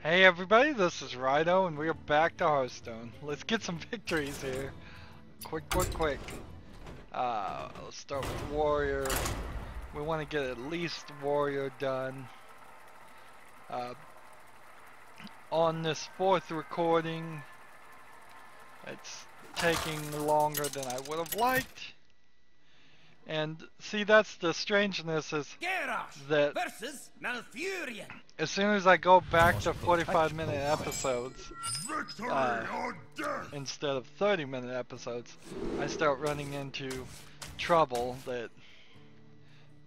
Hey everybody, this is Rydo and we are back to Hearthstone. Let's get some victories here. Quick. Let's start with Warrior. We want to get at least Warrior done. On this fourth recording, it's taking longer than I would have liked. And see, that's the strangeness is that as soon as I go back to 45-minute episodes, instead of 30-minute episodes, I start running into trouble that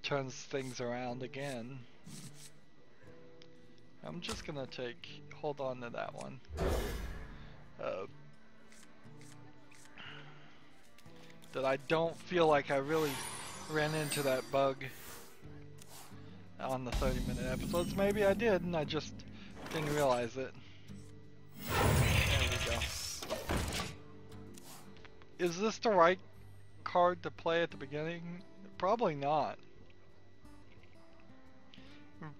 turns things around again. I'm just gonna hold on to that one. That I don't feel like I really ran into that bug on the 30-minute episodes. Maybe I did and I just didn't realize it. There we go. Is this the right card to play at the beginning? Probably not.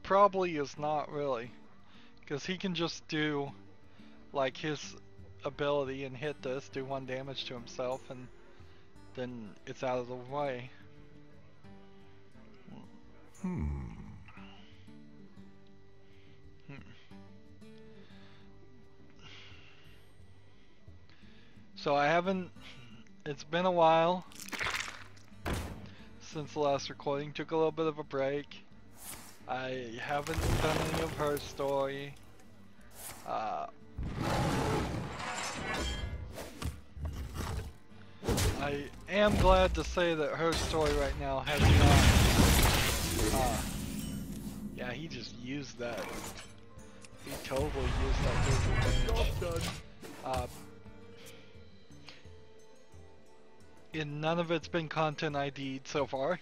Probably is not really. Because he can just do like his ability and hit this, do 1 damage to himself, and then it's out of the way. So I haven't, it's been a while since the last recording, took a little bit of a break. I haven't done any of her story. I am glad to say that her story right now has not, yeah, he just used that. He totally used that disadvantage. None of it's been content ID'd so far,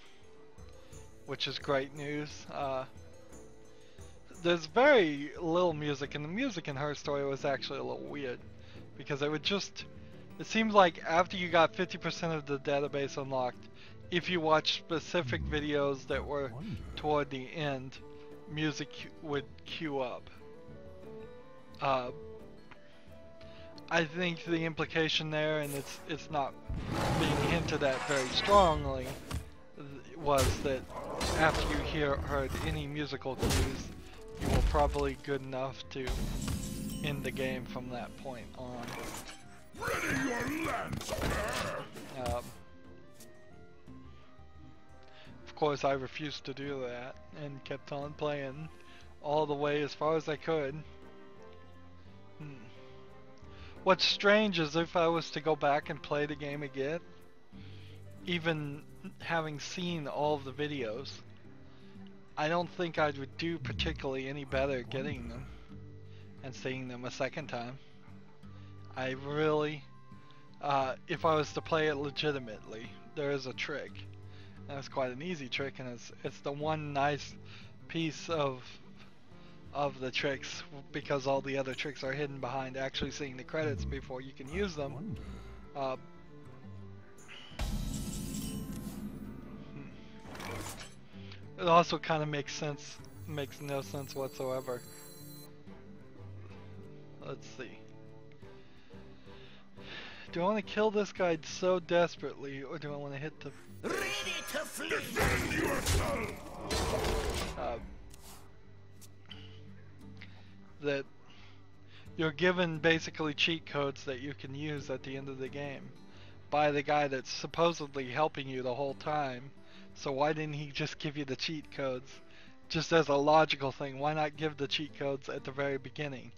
which is great news. There's very little music, and the music in her story was actually a little weird, because it seems like after you got 50% of the database unlocked, if you watch specific videos that were toward the end, music would queue up. I think the implication there, and it's not being hinted at very strongly, was that after you heard any musical cues, you were probably good enough to end the game from that point on. Ready your lance, of course, I refused to do that and kept on playing all the way as far as I could. What's strange is if I was to go back and play the game again, even having seen all of the videos, I don't think I would do particularly any better getting them and seeing them a second time. I really, if I was to play it legitimately, there is a trick. And it's quite an easy trick, and it's the one nice piece of the tricks, because all the other tricks are hidden behind actually seeing the credits before you can use them. It also kind of makes no sense whatsoever. Let's see. Do I want to kill this guy so desperately, or do I want to hit the... ready to flee! Defend yourself! That you're given basically cheat codes that you can use at the end of the game by the guy that's supposedly helping you the whole time. So why didn't he just give you the cheat codes? Just as a logical thing, why not give the cheat codes at the very beginning?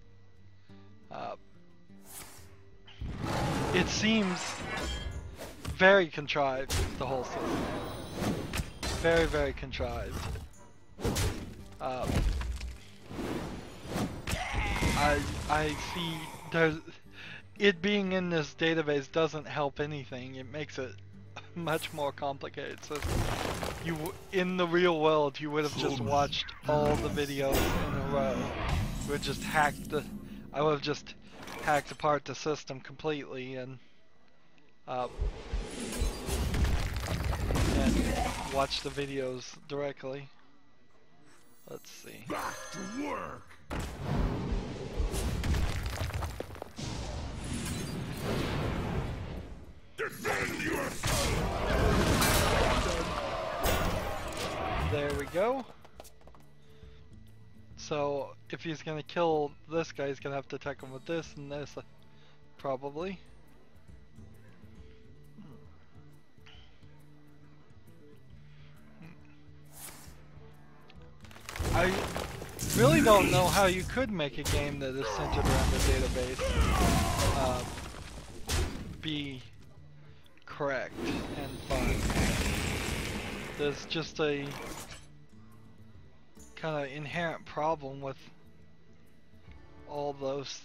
It seems very contrived, the whole system. Very, very contrived. I see it being in this database doesn't help anything. It makes it a much more complicated system. In the real world, you would have just watched all the videos in a row. You would just I would have just hacked apart the system completely and watch the videos directly. Let's see. Back to work! go. So if he's gonna kill this guy, he's gonna have to attack him with this and this, probably. I really don't know how you could make a game that is centered around the database be correct and fun. There's just a kind of inherent problem with all those,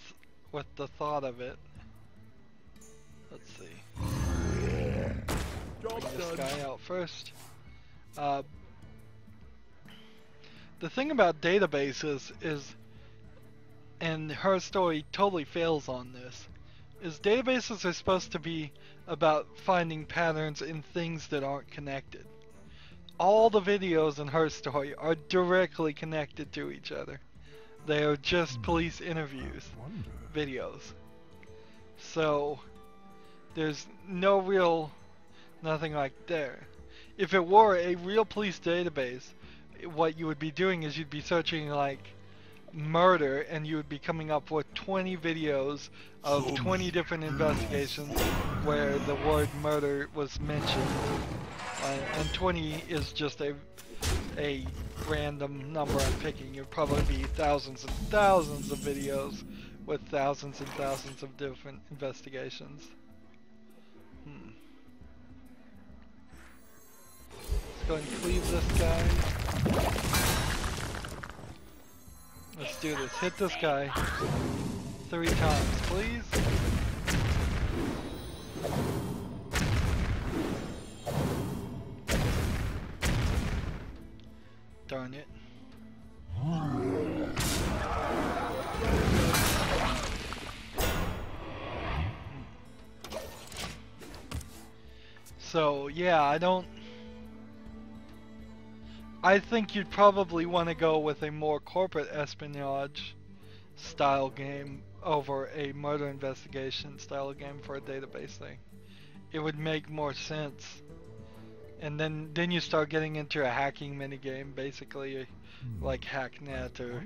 with the thought of it. Let's see. Bring this guy out first. The thing about databases is, and her story totally fails on this, is databases are supposed to be about finding patterns in things that aren't connected. All the videos in her story are directly connected to each other. They are just police interviews videos. So there's no real, nothing like there. If it were a real police database, what you would be doing is you'd be searching like murder, and you would be coming up with 20 videos of 20 different investigations where the word murder was mentioned, and 20 is just a random number I'm picking. It would probably be thousands and thousands of videos with thousands and thousands of different investigations. Let's go and cleave this guy. Let's do this. Hit this guy 3 times, please. Darn it. So, yeah, I think you'd probably want to go with a more corporate espionage style game over a murder investigation style game for a database thing. It would make more sense. And then you start getting into a hacking minigame, basically like Hacknet or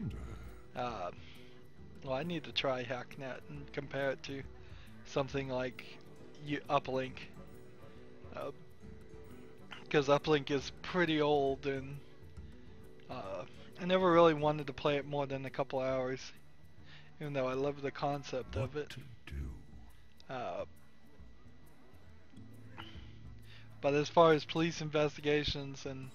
well, I need to try Hacknet and compare it to something like Uplink. Because Uplink is pretty old, and I never really wanted to play it more than a couple hours, even though I love the concept of it. But as far as police investigations and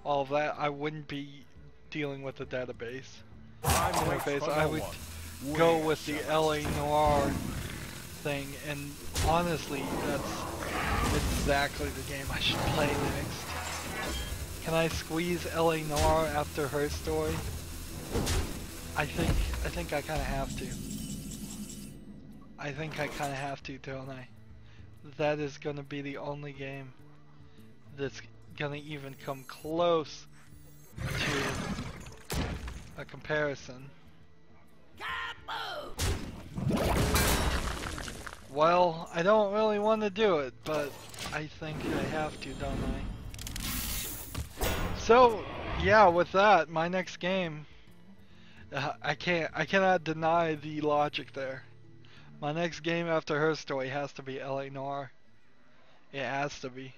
all of that, I wouldn't be dealing with a database. I would go with the LA Noire thing, and honestly, that's exactly the game I should play next. Can I squeeze LA Noire after her story? I think I kind of have to. I think I kind of have to, don't I? That is going to be the only game that's going to even come close to a comparison. Well, I don't really want to do it, but I think I have to, don't I? So, yeah, with that, my next game, I cannot deny the logic there. My next game after her story has to be LA Noire. It has to be.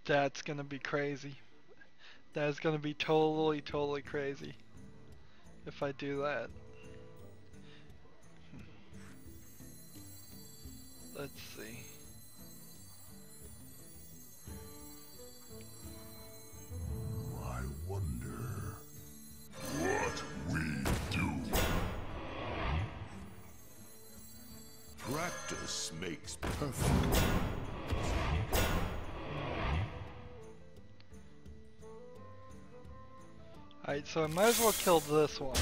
That's gonna be crazy. That's gonna be totally crazy if I do that. Let's see. I wonder what we do. Practice makes perfect. Alright, so I might as well kill this one.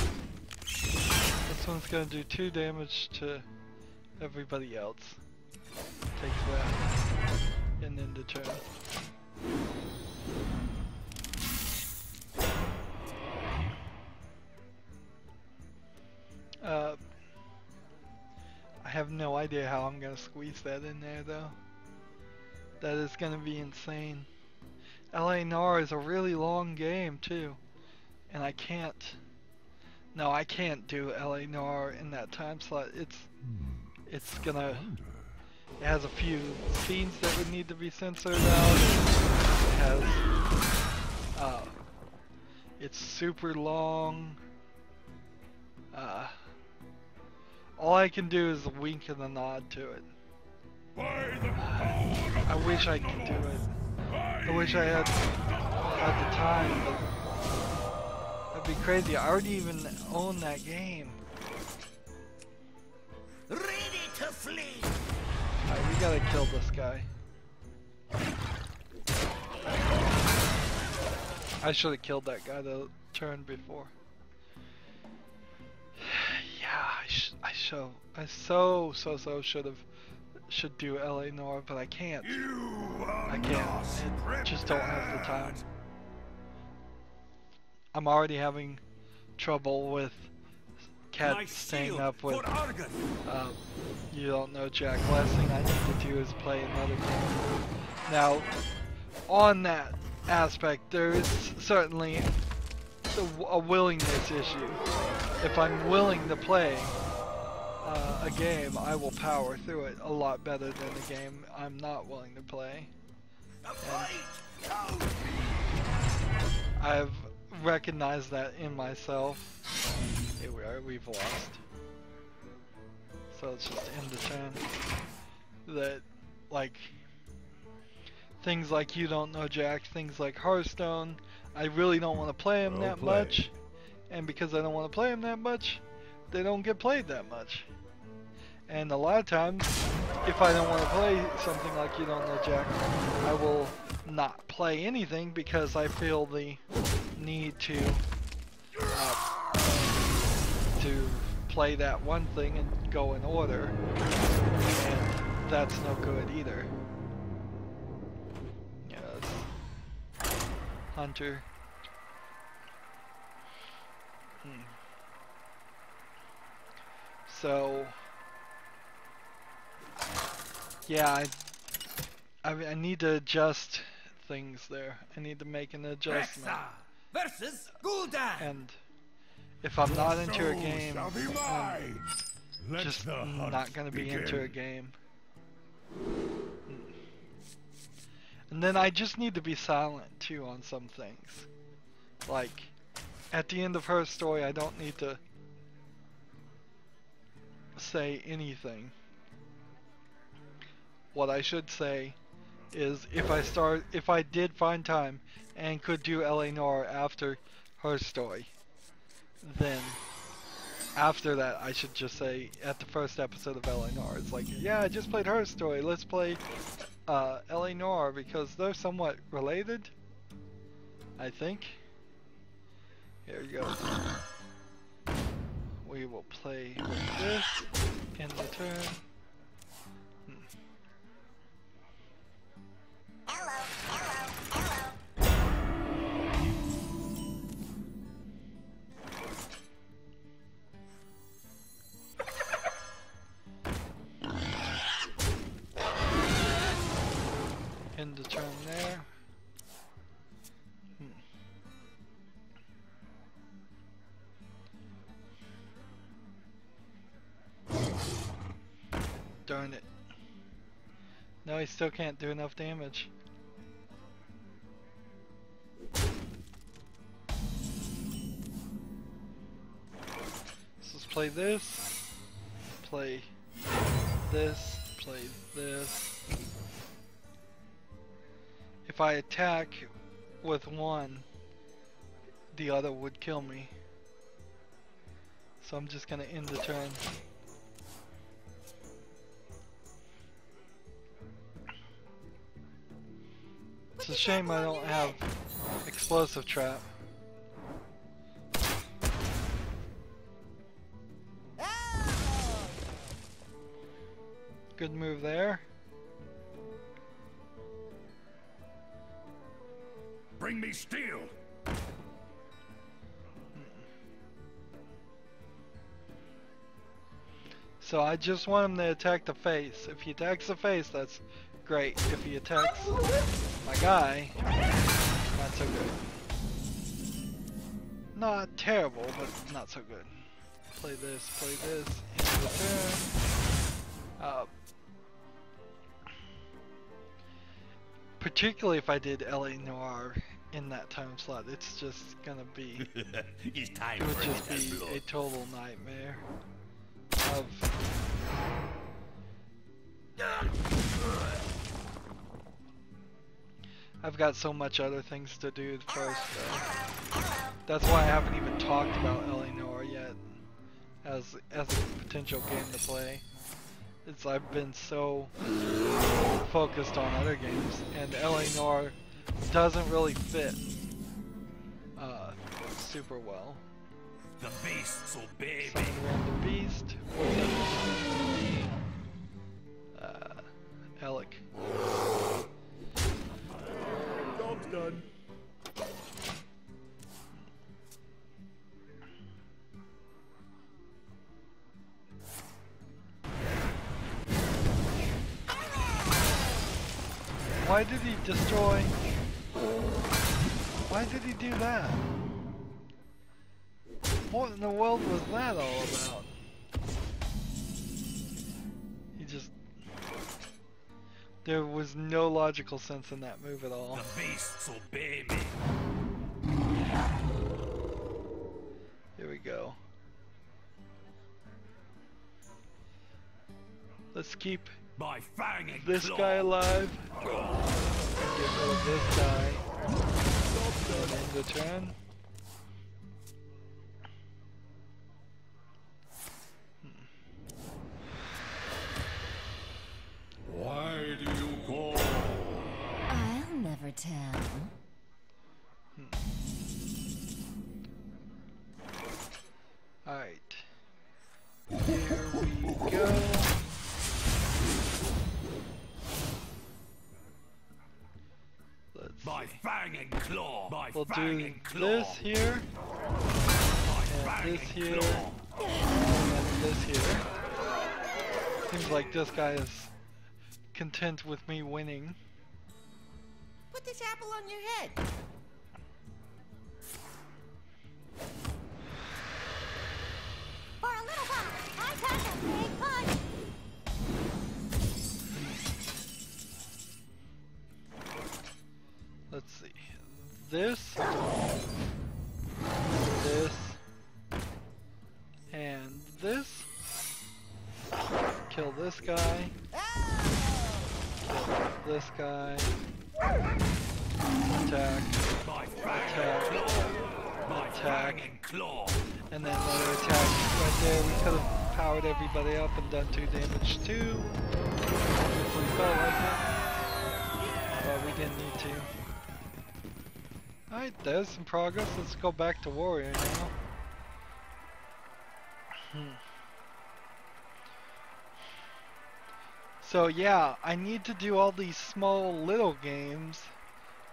This one's gonna do 2 damage to everybody else. Take that, and then the turn. have no idea how I'm gonna squeeze that in there though. That is gonna be insane. LA Noire is a really long game too, and I can't. No, I can't do LA Noire in that time slot. It's gonna. It has a few scenes that would need to be censored out. It has. It's super long. All I can do is a wink and a nod to it. I wish I could do it. I wish I had the time, but that'd be crazy. I already even own that game. Ready to flee. Alright, we gotta kill this guy. I should have killed that guy the turn before. Yeah, I should do LA Noire, but I can't. I just don't have the time. I'm already having trouble with Cat staying up with You Don't Know Jack. Last thing I need to do is play another game. Now, on that aspect, there is certainly a willingness issue. If I'm willing to play a game, I will power through it a lot better than a game I'm not willing to play. And I've recognized that in myself. Here we are, we've lost. So let's just end the turn. That, like, things like You Don't Know Jack, things like Hearthstone, I really don't want to play them that much. And because I don't want to play them that much, they don't get played that much. And a lot of times, if I don't want to play something like You Don't Know Jack, I will not play anything because I feel the need to play that one thing and go in order. And that's no good either. Yeah, Hunter. So, yeah, I need to adjust things there. I need to make an adjustment. Versus Gul'dan. And if I'm not into a game, I'm just not going to be into a game. And then I just need to be silent too on some things. Like, at the end of her story, I don't need to say anything. What I should say is if I did find time and could do LA Noire after her story, then after that I should just say at the first episode of LA Noire, it's like, yeah, I just played her story, let's play LA Noire because they're somewhat related, I think. Here you go. We will play with this in the turn. End the turn there. Darn it. No, he still can't do enough damage. So let's play this. Play this. Play this. If I attack with one, the other would kill me. So I'm just gonna end the turn. It's a shame I don't have explosive trap. Good move there. Bring me steel. So I just want him to attack the face. If he attacks the face, that's great. If he attacks my guy, not so good. Not terrible, but not so good. Play this, end of the turn. Particularly if I did LA Noir in that time slot, it's just gonna be, It's time it would for just it be to a total nightmare of I've got so much other things to do first. That's why I haven't even talked about LA Noir yet as a potential game to play. I've been so focused on other games, and LA Noir doesn't really fit super well. The beasts obey me. Summon random beast. Alec. Job's done. Why did he destroy? Why did he do that? What in the world was that all about? He just... There was no logical sense in that move at all. The beasts obey me. Here we go. Let's keep By fang and this claw. guy alive. Get rid of this guy. And end the turn. Why do you call? I'll never tell. Alright. Here we go. Let's By see. fang and claw. By We'll fang do and claw. this here, By and fang this and here, claw. and this here. Seems like this guy is content with me winning. Put this apple on your head. For a little while, I got a big punch. Let's see. This, and this. Kill this guy. Kill this guy. Attack. By fang Attack. and claw. By Attack. fang and claw. And then another attack right there. We could have powered everybody up and done 2 damage too, if we felt like it. But we didn't need to. Alright, there's some progress. Let's go back to Warrior now. So yeah, I need to do all these small little games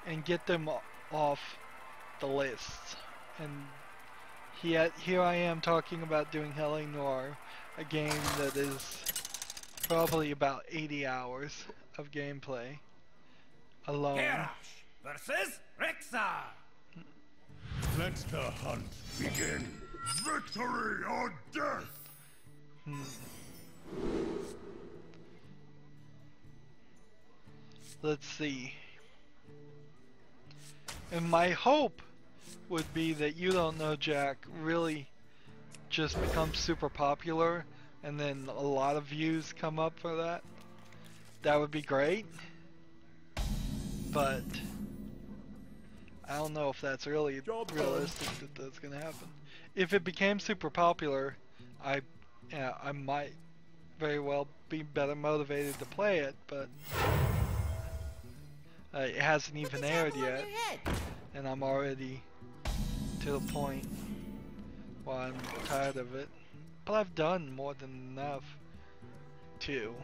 and get them off the lists. And here I am talking about doing LA Noir, a game that is probably about 80 hours of gameplay alone. Kerash versus Rexar. Let the hunt begin. Victory or death. Let's see. And my hope would be that You Don't Know Jack really just becomes super popular and then a lot of views come up for that. That would be great. But I don't know if that's really realistic that that's gonna happen. If it became super popular, I might very well be better motivated to play it, but it hasn't Put even this aired apple on yet, your head. and I'm already to the point where I'm tired of it. But I've done more than enough. 2.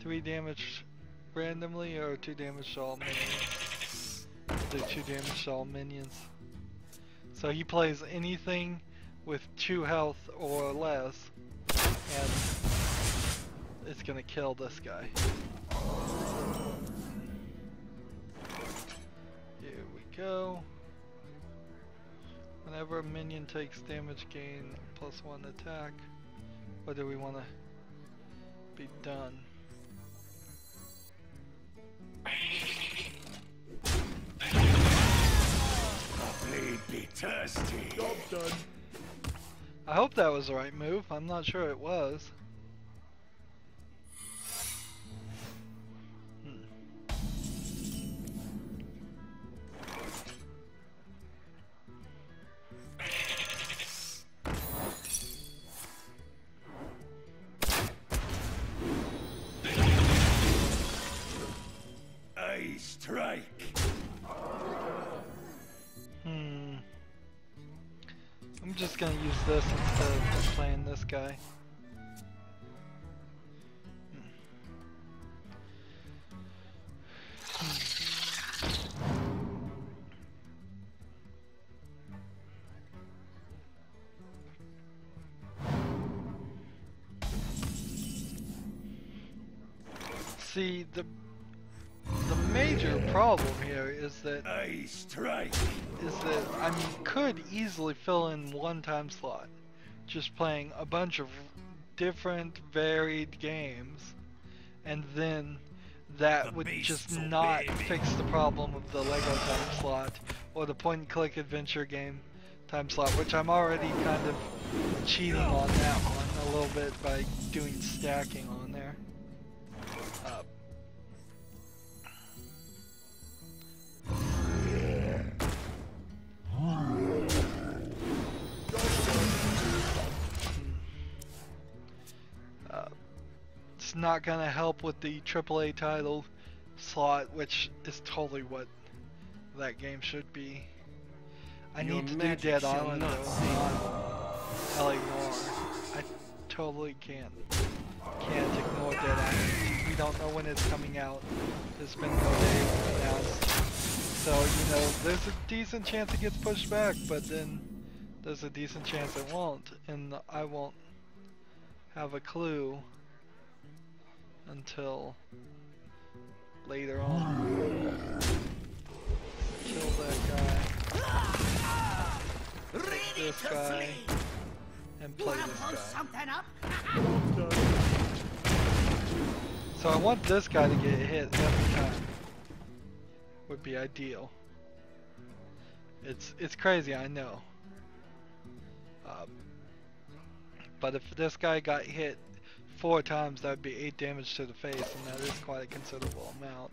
3 damage randomly, or 2 damage to all minions? Do 2 damage to all minions. So he plays anything with 2 health or less, And it's gonna kill this guy. Here we go. Whenever a minion takes damage, gain +1 attack. Or do we want to be done? Blade be thirsty. Job done. I hope that was the right move. I'm not sure it was. I strike. I'm just gonna use this instead of playing this guy. See, the major problem here is that I strike. I mean, could easily fill in one time slot, just playing a bunch of different varied games, and then that would just not fix the problem of the Lego time slot or the point and click adventure game time slot, which I'm already kind of cheating on that one a little bit by doing stacking on there. It's not gonna help with the AAA title slot, which is totally what that game should be. I need to do Dead Island though, not LA Noire. I totally can't ignore Dead Island. We don't know when it's coming out. There's been no date announced. So, you know, there's a decent chance it gets pushed back, but then there's a decent chance it won't, and I won't have a clue until later on. Kill that guy. Take this guy. And play this guy. So I want this guy to get hit every time. Would be ideal. It's crazy, I know. But if this guy got hit 4 times, that would be 8 damage to the face, and that is quite a considerable amount.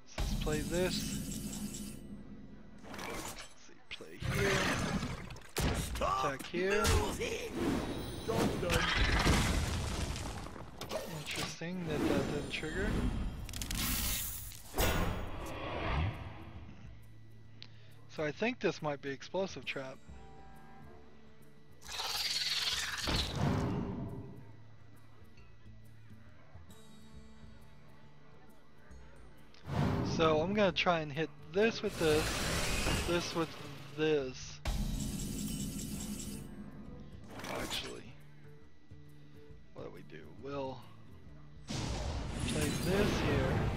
So let's play this. Let's see, play here. Attack here. Interesting that didn't trigger. So I think this might be explosive trap. So I'm gonna try and hit this with this with this. Actually, what do we do? We'll play this here.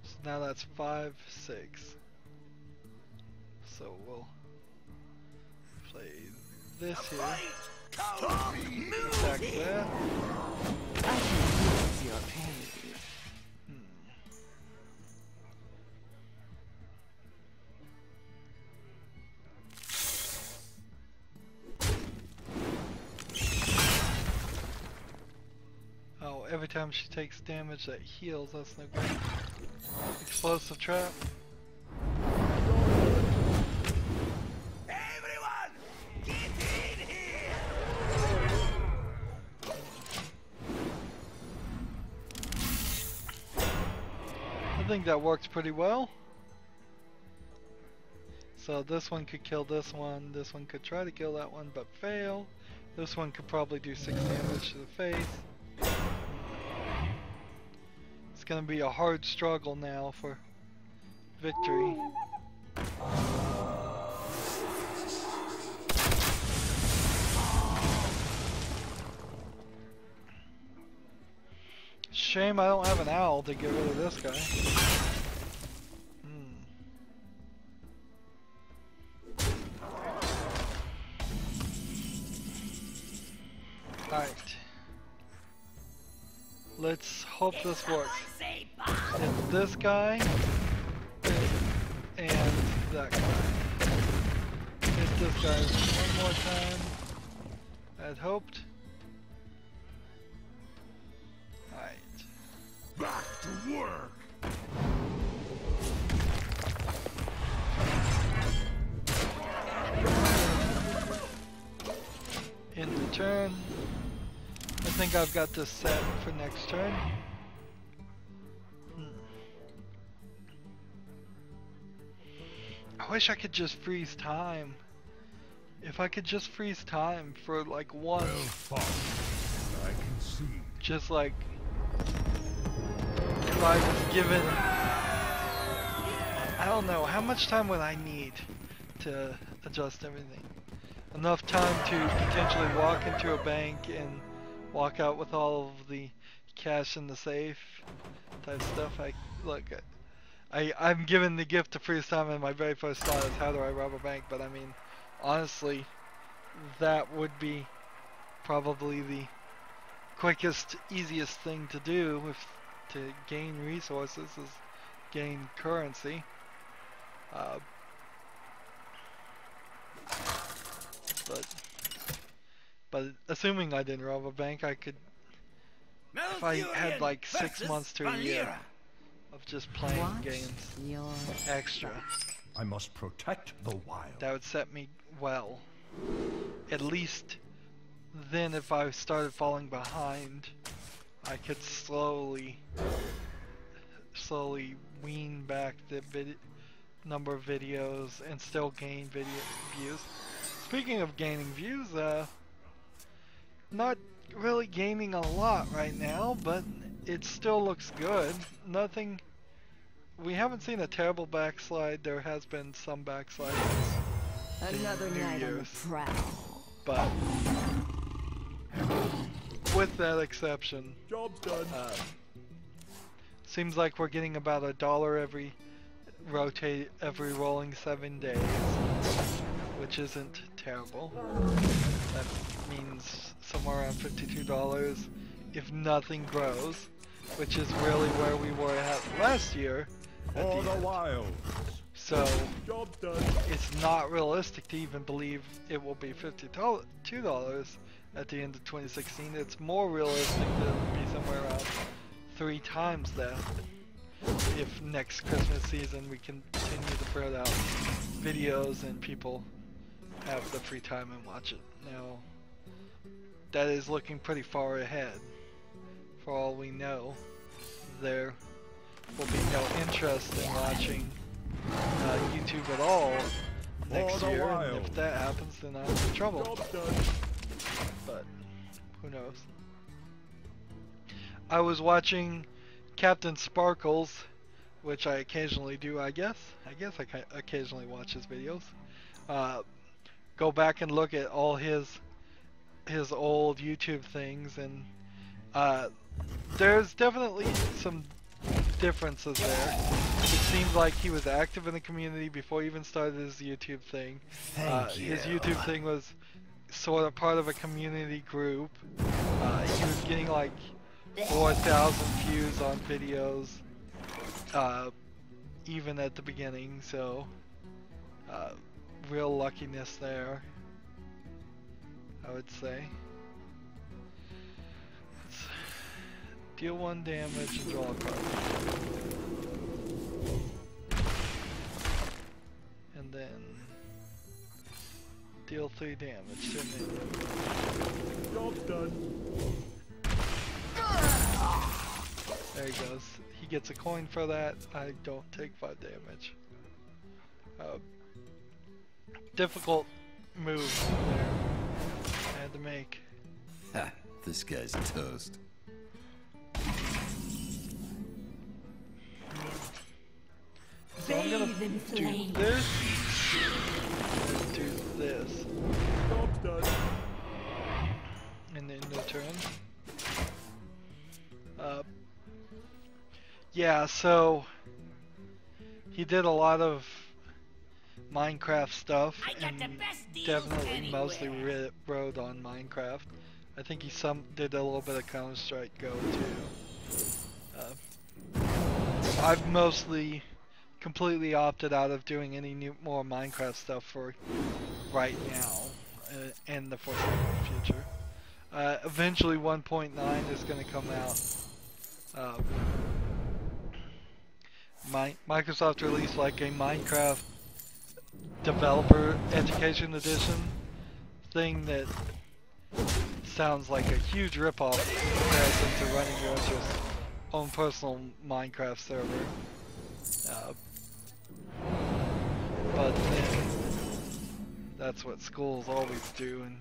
So now that's 5, 6. So we'll play this here. Attack that. I can feel your pain. Oh, every time she takes damage that heals, that's no good. Explosive trap. Everyone, get in here! I think that works pretty well. So this one could kill this one could try to kill that one but fail. This one could probably do 6 damage to the face. It's gonna be a hard struggle now for victory. Shame I don't have an owl to get rid of this guy. Alright. Let's hope this works. It's this guy and that guy. Hit this guy one more time. I'd hoped. Alright. Back to work. In the turn. I think I've got this set for next turn. I wish I could just freeze time. If I could just freeze time for like once. Well fought. I can see. Just like if I was given, I don't know, how much time would I need to adjust everything? Enough time to potentially walk into a bank and walk out with all of the cash in the safe type stuff. I'm given the gift of freeze time, and my very first thought is how do I rob a bank? But I mean, honestly, that would be probably the quickest, easiest thing to do to gain resources is gain currency. But assuming I didn't rob a bank, I could, if I had like 6 months to a year of just playing games extra, I must protect the wild. that would set me well. At least then if I started falling behind, I could slowly wean back the number of videos and still gain views. Speaking of gaining views, not really gaining a lot right now, but it still looks good. Nothing, we haven't seen a terrible backslide. There has been some backslide Another New night on the Year's. prowl. But with that exception, Job's done. seems like we're getting about $1 every rolling 7 days, which isn't terrible. That means somewhere around $52 if nothing grows, which is really where we were at last year at For the the end. wild. So Job's done. it's not realistic to even believe it will be $52 at the end of 2016. It's more realistic to be somewhere around 3 times that if next Christmas season we continue to put out videos and people have the free time and watch it. Now, that is looking pretty far ahead. For all we know, there will be no interest in watching YouTube at all next the year, and wild. if that happens, then I'm in trouble. Job's done. But who knows? I was watching Captain Sparkles, which I occasionally do. I guess I occasionally watch his videos. Go back and look at all his old YouTube things, and there's definitely some differences there. It seems like he was active in the community before he even started his YouTube thing. His YouTube thing was sort of part of a community group. He was getting like 4,000 views on videos even at the beginning, so real luckiness there, I would say. Let's deal 1 damage and draw a card. And then deal 3 damage to me. Job's done. There he goes. He gets a coin for that. I don't take 5 damage. difficult move there I had to make. Ha, this guy's toast. So I'm gonna do this, and do this, Job's done. and then no turn. Yeah, so he did a lot of Minecraft stuff, and definitely mostly wrote on Minecraft. I think he did a little bit of Counter-Strike Go too. I've mostly completely opted out of doing any more Minecraft stuff for right now and the foreseeable future. Eventually 1.9 is going to come out. Microsoft released like a Minecraft developer education edition thing that sounds like a huge ripoff in comparison to running your just own personal Minecraft server. But then that's what schools always do, and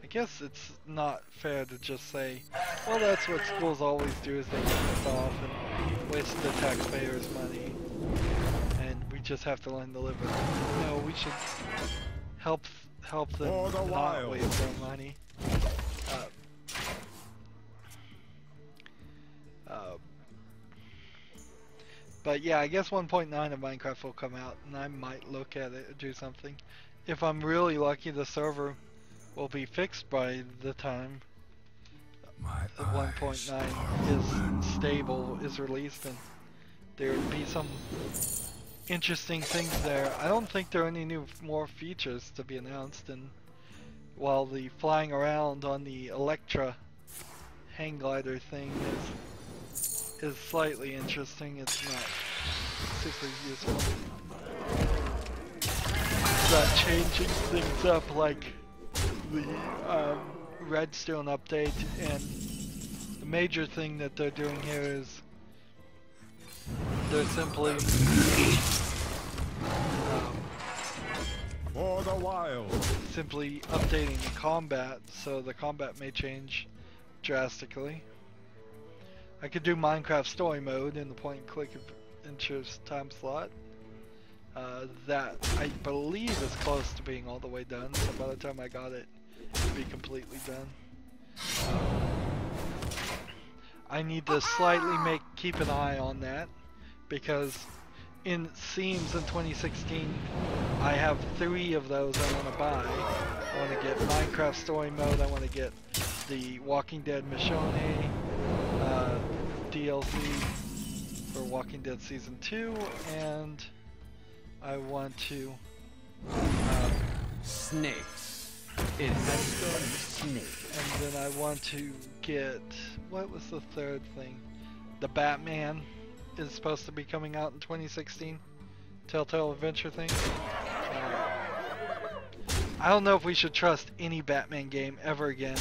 I guess it's not fair to just say, well, that's what schools always do, is they get this off and waste the taxpayers' money, and we just have to learn to live with it. No, we should help them not waste their money. But yeah, I guess 1.9 of Minecraft will come out, and I might look at it or do something. If I'm really lucky, the server will be fixed by the time the 1.9 is stable, is released, and there would be some interesting things there. I don't think there are any more features to be announced, and while the flying around on the Electra hang glider thing is slightly interesting, it's not super useful. It's not changing things up like the Redstone update, and the major thing that they're doing here is they're simply For the wild. simply updating the combat, so the combat may change drastically. I could do Minecraft story mode in the point and click interest time slot. That I believe is close to being all the way done, so by the time I got it, it'd be completely done. I need to slightly keep an eye on that, because it seems in 2016 I have 3 of those I want to buy. I want to get Minecraft story mode, I want to get the Walking Dead Michonne DLC for Walking Dead Season 2, and I want to snakes. It has been snakes. and then I want to get, what was the third thing? The Batman is supposed to be coming out in 2016. Telltale Adventure thing. I don't know if we should trust any Batman game ever again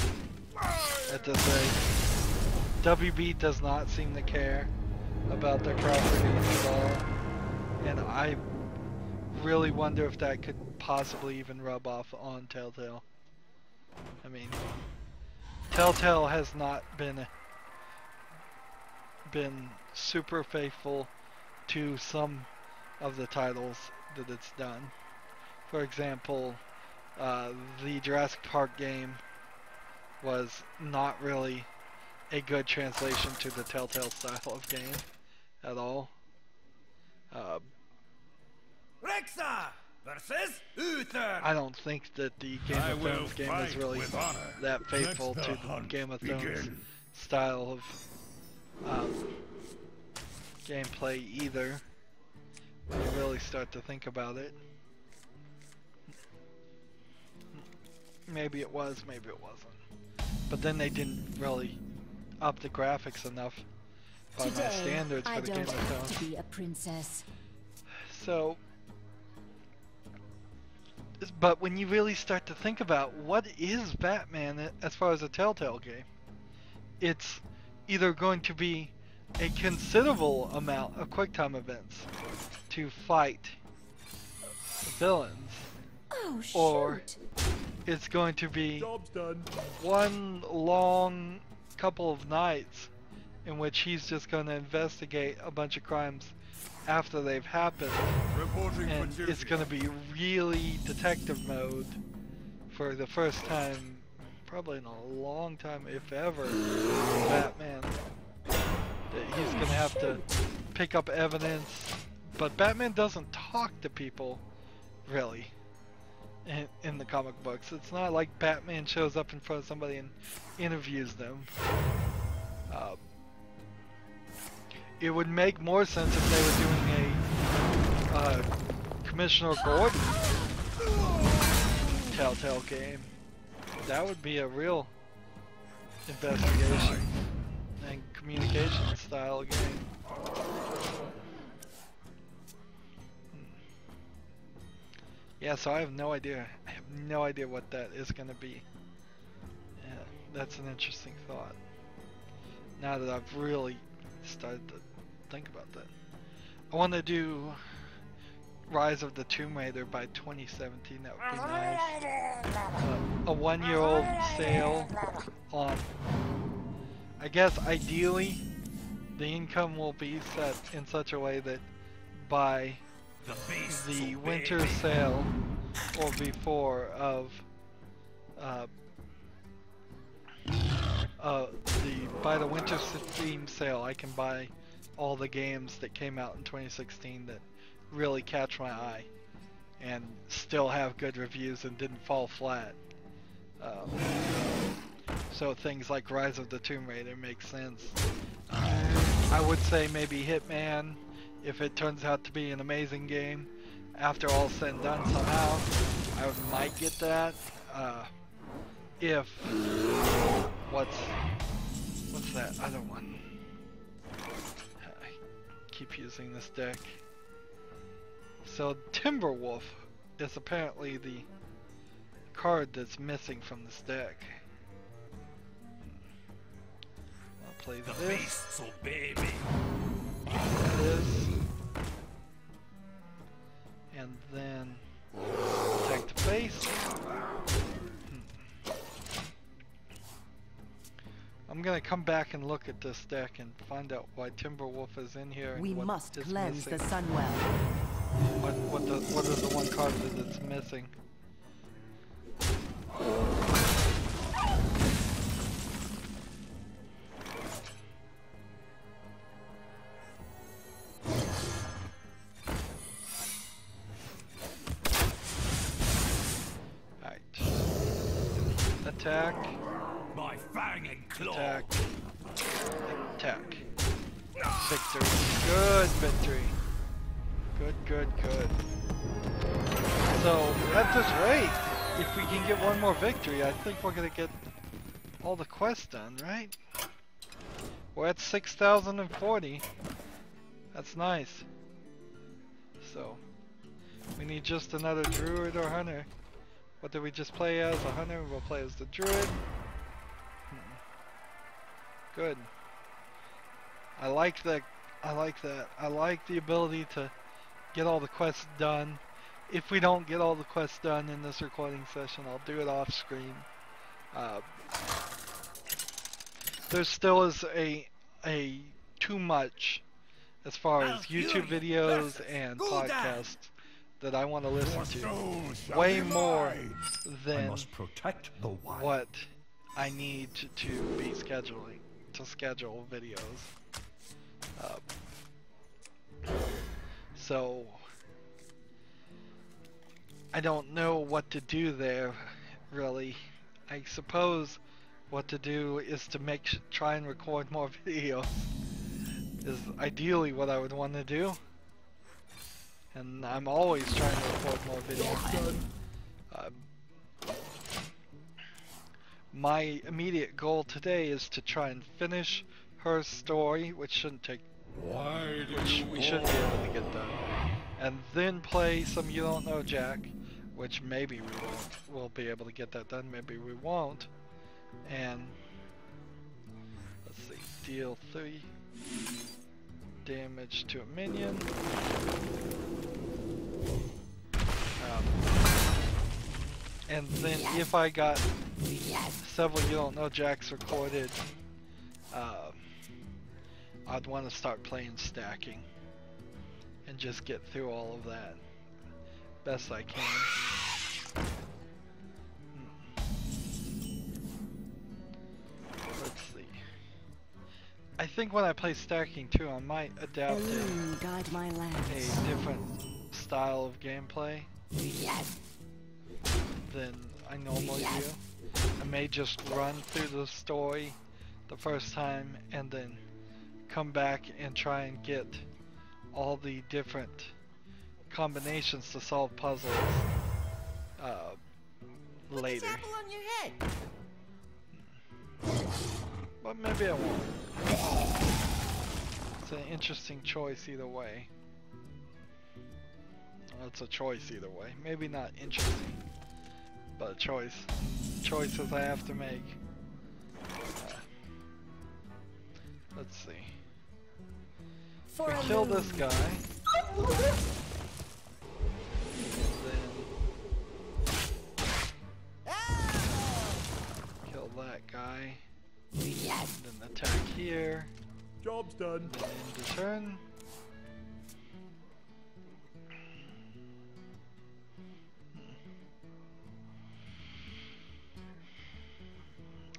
at this rate. WB does not seem to care about their properties at all, and I really wonder if that could possibly even rub off on Telltale. I mean, Telltale has not been super faithful to some of the titles that it's done. For example, the Jurassic Park game was not really a good translation to the Telltale style of game at all. Rexa versus Uther. I don't think that the Game of Thrones game is really that faithful to the Game of Thrones style of gameplay either, when you really start to think about it. Maybe it was, maybe it wasn't. But then they didn't really up the graphics enough by my standards for the Game of Thrones. I don't have to be a princess. So, but when you really start to think about what is Batman as far as a Telltale game, it's either going to be a considerable amount of QuickTime events to fight villains, Oh, or shoot. it's going to be Job's done. one long couple of nights in which he's just going to investigate a bunch of crimes after they've happened, Reporting and for duty. it's going to be really detective mode for the first time, probably in a long time, if ever, in Batman. That he's going to have to pick up evidence, but Batman doesn't talk to people, really, in the comic books. It's not like Batman shows up in front of somebody and interviews them. It would make more sense if they were doing a Commissioner Gordon Telltale game. That would be a real investigation and communication style game. Yeah, so I have no idea. I have no idea what that is going to be. Yeah, that's an interesting thought. Now that I've really started to think about that. I want to do Rise of the Tomb Raider by 2017. That would be nice. A 1-year-old sale on, I guess ideally the income will be set in such a way that by the winter sale or before of by the winter Steam sale, I can buy all the games that came out in 2016 that really catch my eye and still have good reviews and didn't fall flat. So things like Rise of the Tomb Raider make sense. I would say maybe Hitman, if it turns out to be an amazing game after all said and done somehow, I might get that. If what's that other one? I keep using this deck. So Timberwolf is apparently the card that's missing from this deck. I'll play this. Baby. This. And then attack the face. I'm gonna come back and look at this deck and find out why Timberwolf is in here. And We what must is cleanse missing. the Sunwell. What is the one card that it's missing? Alright. Attack. My fang and claw. Attack. Attack. Victory. Good victory. Good. So, at this rate, if we can get one more victory, I think we're gonna get all the quests done, right? We're at 6,040. That's nice. So, we need just another druid or hunter. What did we just play as? A hunter? We'll play as the druid. Good. I like that. I like the ability to get all the quests done. If we don't get all the quests done in this recording session, I'll do it off screen. There still is a too much as far as YouTube videos and podcasts that I want to listen to. Way more than protect the wild. what I need to be scheduling, to schedule videos. So I don't know what to do there, really. I suppose what to do is to try and record more videos is ideally what I would want to do. And I'm always trying to record more videos. My immediate goal today is to try and finish her story, which shouldn't take, which we should be able to get done, and then play some You Don't Know Jack, which maybe we'll be able to get that done, maybe we won't. And let's see, deal 3 damage to a minion. And then if I got several You Don't Know Jacks recorded, I'd want to start playing stacking and just get through all of that best I can. Let's see. I think when I play stacking too, I might adapt Guide my lands. a different style of gameplay than I normally do. I may just run through the story the first time and then come back and try and get all the different combinations to solve puzzles later. Put the apple on your head. But maybe I won't. It's an interesting choice either way. Well, it's a choice either way. Maybe not interesting, but a choice. Choices I have to make. Let's see. For We a kill moon. this guy. Then kill that guy. Then attack here. Job's done. Then end the turn.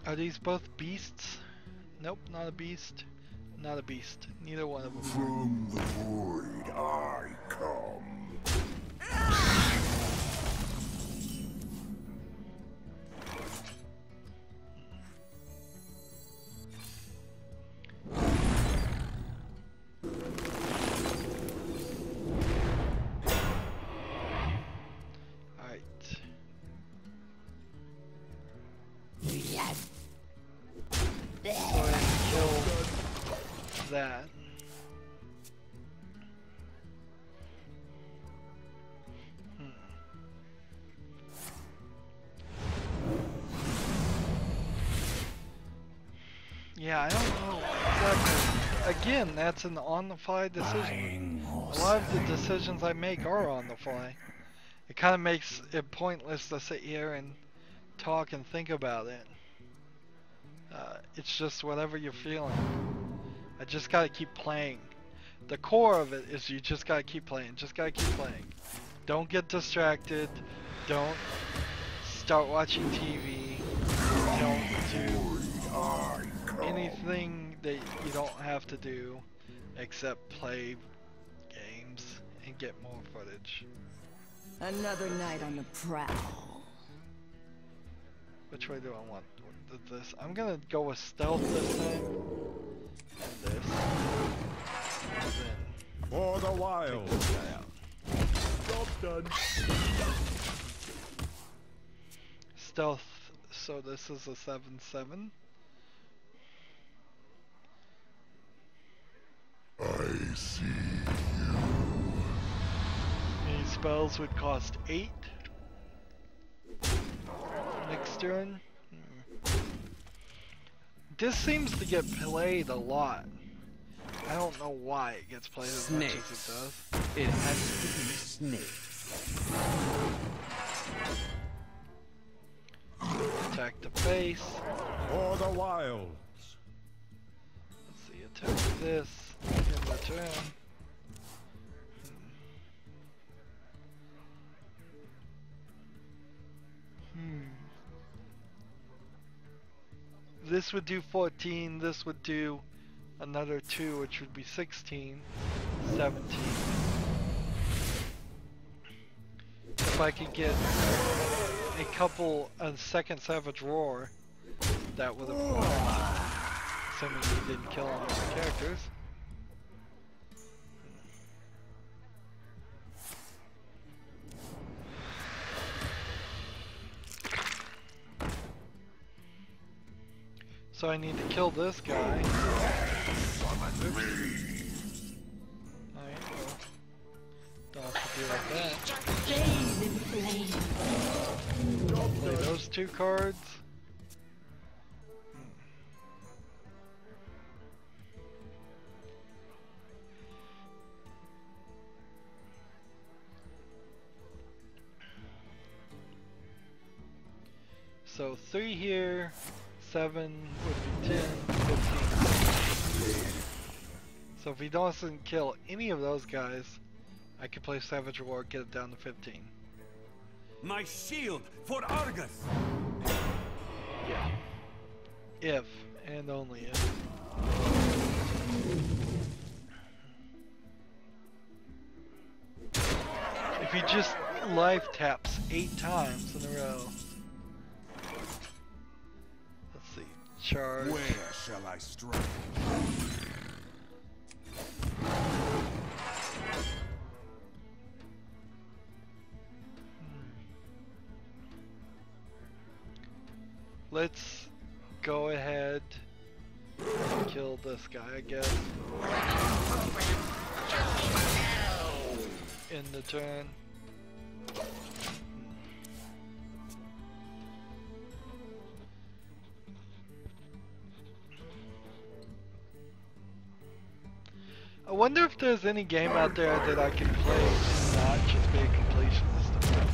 Are these both beasts? Nope, not a beast. Not a beast. Neither one of them. From the void I come. Alright. Go ahead and kill that. Yeah, I don't know exactly. Again, that's an on-the-fly decision. A lot of the decisions I make are on the fly. It kind of makes it pointless to sit here and talk and think about it. It's just whatever you're feeling. I just gotta keep playing. The core of it is you just gotta keep playing. Just gotta keep playing. Don't get distracted. Don't start watching TV. Don't do anything that you don't have to do except play games and get more footage. Another night on the prowl. Which way do I want this? I'm gonna go with stealth this time. And this. And then For the take wild. this guy out. Job's done. Stealth, so this is a 7/7. I see. These spells would cost 8. Next turn. This seems to get played a lot. I don't know why it gets played as much as it does. It has to be snakes. Attack the face. For the wilds. Let's see, attack this. In the turn. This would do 14, this would do another 2, which would be 16, 17. If I could get a second Savage Roar, that would have worked. Assuming he didn't kill any of the characters. So I need to kill this guy. Oops. Alright, well, don't have to deal with that. Play those 2 cards. So 3 here, 7 would be 10, 15. So if he doesn't kill any of those guys, I could play Savage War, get it down to 15. My shield for Argus. Yeah. If, and only if. If he just life taps 8 times in a row. Let's see. Charge. Where shall I strike? Let's go ahead and kill this guy, I guess. In the turn. I wonder if there's any game out there that I can play and not just be a completionist.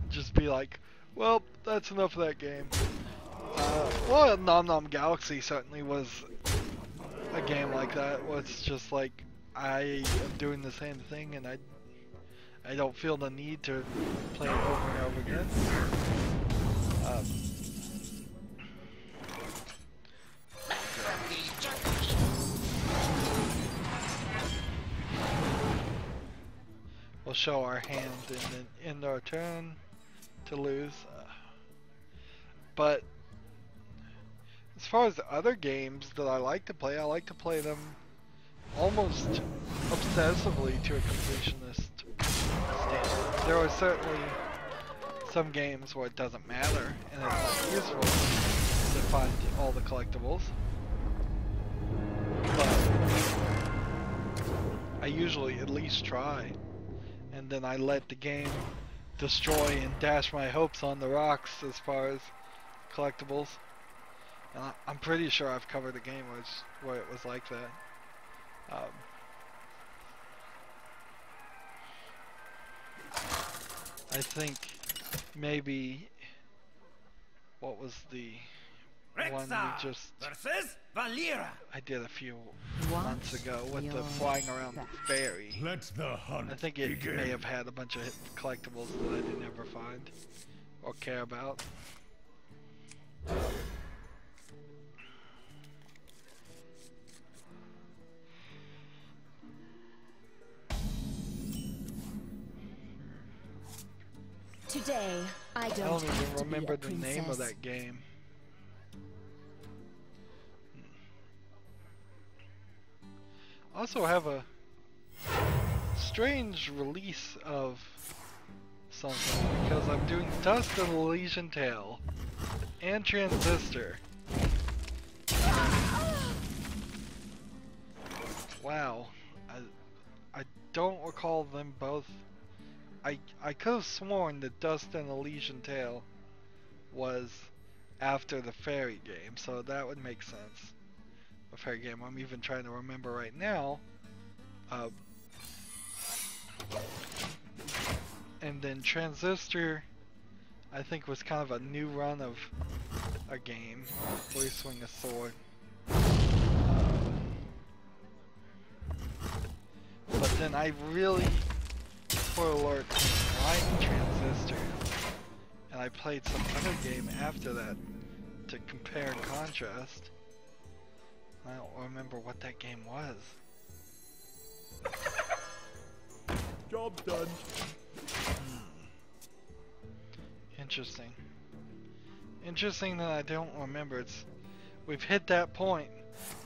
Just be like, well, that's enough of that game. Well, Nom Nom Galaxy certainly was a game like that. Where it's just like, I am doing the same thing and I don't feel the need to play it over and over again. We'll show our hand and then end our turn to lose. But as far as the other games that I like to play them almost obsessively to a completionist standard. There are certainly some games where it doesn't matter and it's not useful to find all the collectibles. But I usually at least try, and then I let the game destroy and dash my hopes on the rocks as far as collectibles. And I'm pretty sure I've covered a game where it was like that. I think maybe what was the one we just I did a few months ago with the flying around the ferry. Let the hunt I think it begin. may have had a bunch of collectibles that I didn't ever find or care about. Today, I I don't don't have even to be remember a the name of princess. that game. Also have a strange release of something because I'm doing Dust and Elysian Tale and Transistor. Wow, I don't recall them both. I could have sworn that Dust and Elysian Tale was after the fairy game, so that would make sense. A fairy game I'm even trying to remember right now. And then Transistor, I think, was kind of a new run of a game where you swing a sword. But then I really, spoiler alert, liked Transistor, and I played some other game after that to compare and contrast. I don't remember what that game was. Job done. Interesting. Interesting that I don't remember. We've hit that point.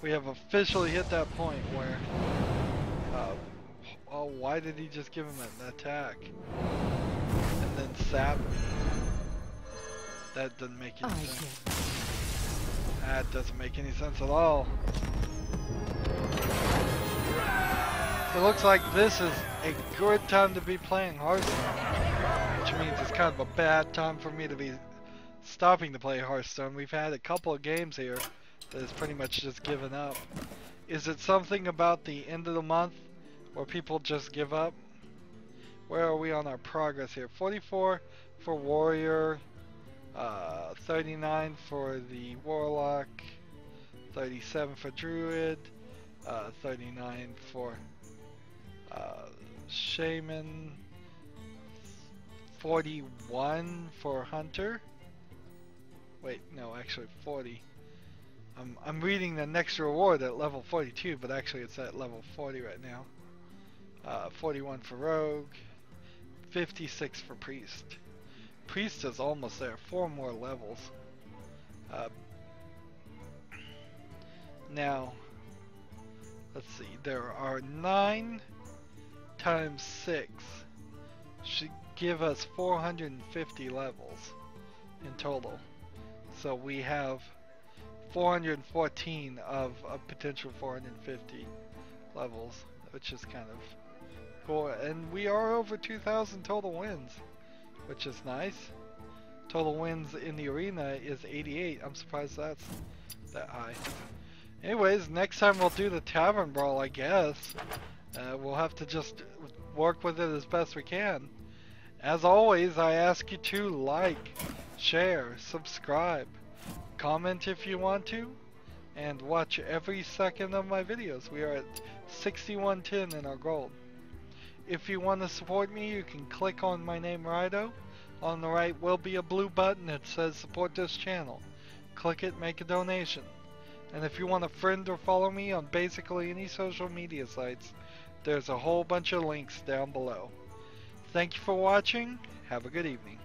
We have officially hit that point where oh, why did he just give him an attack? And then sap me. That doesn't make any sense. That doesn't make any sense at all. It looks like this is a good time to be playing Hearthstone, which means it's kind of a bad time for me to be stopping to play Hearthstone. We've had a couple of games here that has pretty much just given up. Is it something about the end of the month where people just give up? Where are we on our progress here? 44 for Warrior, 39 for the Warlock, 37 for Druid, 39 for Shaman, 41 for Hunter. Wait, no, actually 40. I'm reading the next reward at level 42, but actually it's at level 40 right now. 41 for Rogue, 56 for Priest. Priest is almost there, 4 more levels. Now, let's see, there are 9 times 6 should give us 450 levels in total. So we have 414 of a potential 450 levels, which is kind of cool. And we are over 2,000 total wins, which is nice. Total wins in the arena is 88. I'm surprised that's that high. Anyways, next time we'll do the Tavern Brawl, I guess. We'll have to just work with it as best we can. As always, I ask you to like, share, subscribe, comment if you want to, and watch every second of my videos. We are at 6110 in our gold. If you want to support me, you can click on my name, Rydo. On the right will be a blue button that says support this channel. Click it, make a donation. And if you want to friend or follow me on basically any social media sites, there's a whole bunch of links down below. Thank you for watching. Have a good evening.